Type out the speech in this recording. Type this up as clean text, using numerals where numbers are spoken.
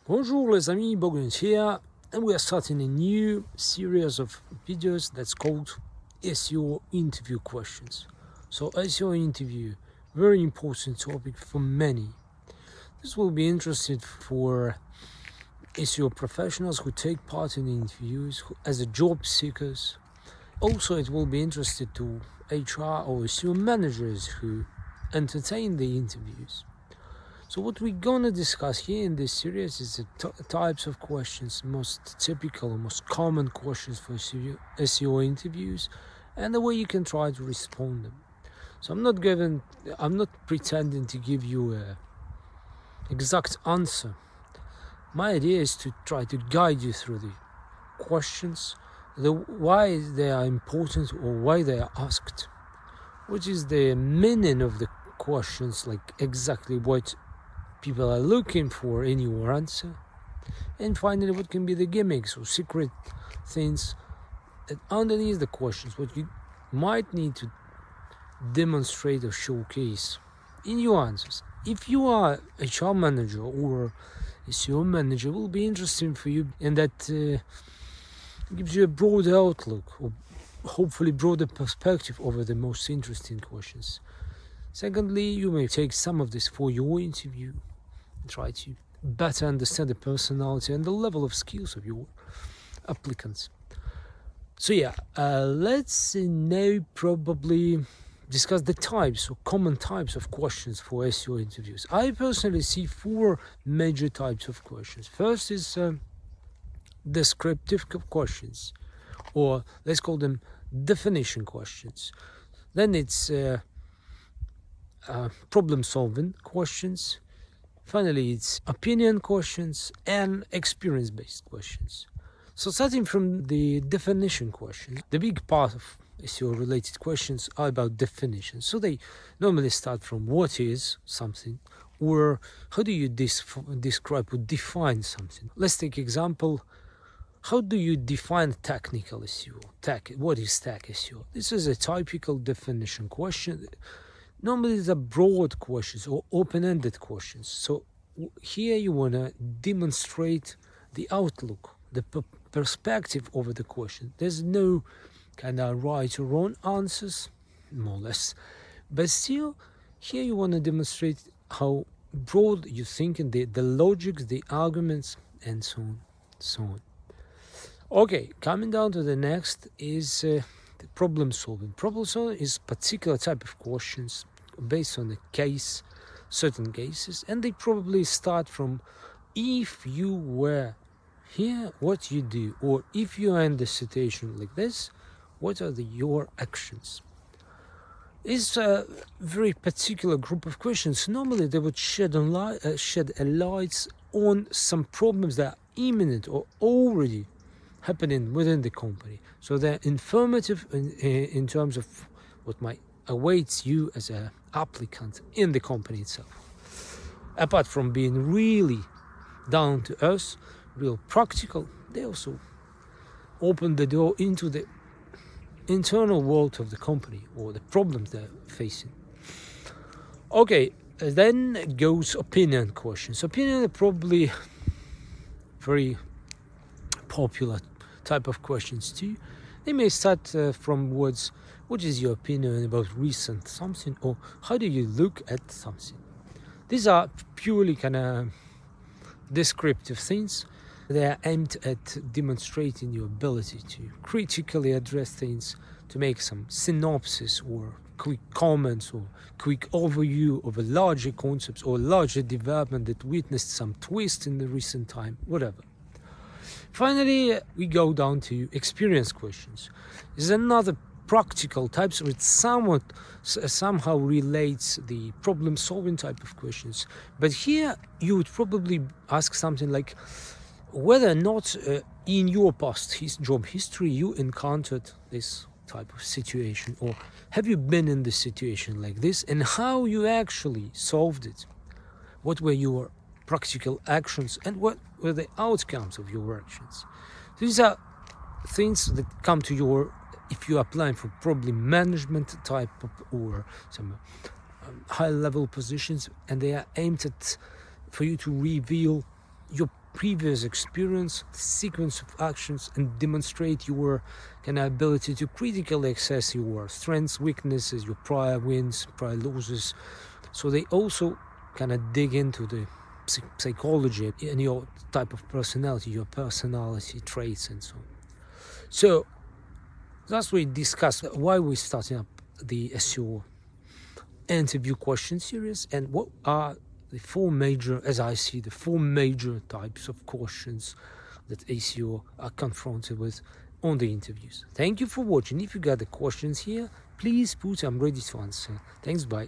Bonjour les amis, Bohdan here, and we are starting a new series of videos that's called SEO Interview Questions. So SEO interview, very important topic for many. This will be interesting for SEO professionals who take part in interviews as a job seekers. Also, it will be interesting to HR or SEO managers who entertain the interviews. So what we're gonna discuss here in this series is the types of questions, most typical, most common questions for SEO interviews, and the way you can try to respond them. So I'm not pretending to give you a exact answer. My idea is to try to guide you through the questions, why they are important or why they are asked, which is the meaning of the questions, like exactly what people are looking for in your answer, and finally what can be the gimmicks or secret things that underneath the questions, what you might need to demonstrate or showcase in your answers. If you are a HR manager or a SEO manager, it will be interesting for you, and that gives you a broad outlook or hopefully broader perspective over the most interesting questions. Secondly, you may take some of this for your interview and try to better understand the personality and the level of skills of your applicants. So let's now probably discuss the types or common types of questions for SEO interviews. I personally see 4 major types of questions. First is descriptive questions, or let's call them definition questions. Then it's problem-solving questions. Finally, it's opinion questions and experience-based questions. So starting from the definition questions, the big part of SEO-related questions are about definition. So they normally start from what is something, or how do you describe or define something. Let's take example. How do you define technical SEO? What is tech SEO? This is a typical definition question. Normally, these are broad questions or open-ended questions. So here you want to demonstrate the outlook, the perspective over the question. There's no kind of right or wrong answers, more or less. But still, here you want to demonstrate how broad you think and the logics, the arguments, and so on. Okay, coming down to the next is the problem solving. Problem solving is particular type of questions based on a case, certain cases, and they probably start from if you were here, what you do, or if you are in this situation like this, what are your actions? It's a very particular group of questions. Normally they would shed a light on some problems that are imminent or already happening within the company. So they're informative in terms of what might await you as an applicant in the company itself. Apart from being really down to earth, real practical, they also open the door into the internal world of the company or the problems they're facing. Okay, then goes opinion questions. Opinion are probably very popular type of questions too. They may start from words, what is your opinion about recent something, or how do you look at something? These are purely kind of descriptive things. They are aimed at demonstrating your ability to critically address things, to make some synopsis or quick comments or quick overview of a larger concept or larger development that witnessed some twist in the recent time, whatever. Finally, we go down to experience questions. This is another practical type, so it somehow relates the problem-solving type of questions. But here you would probably ask something like whether or not in your past job history you encountered this type of situation, or have you been in this situation like this and how you actually solved it. What were your practical actions and what were the outcomes of your actions? These are things that come to your, if you're applying for problem management type or some high level positions, and they are aimed at for you to reveal your previous experience, sequence of actions, and demonstrate your kind of ability to critically assess your strengths, weaknesses, your prior wins, prior losses. So they also kind of dig into the psychology and your type of personality, your personality traits, and so on. So thus we discussed why we're starting up the SEO interview question series and what are the four major, as I see, the four major types of questions that SEO are confronted with on the interviews. Thank you for watching. If you got the questions here, please put, I'm ready to answer. Thanks, bye.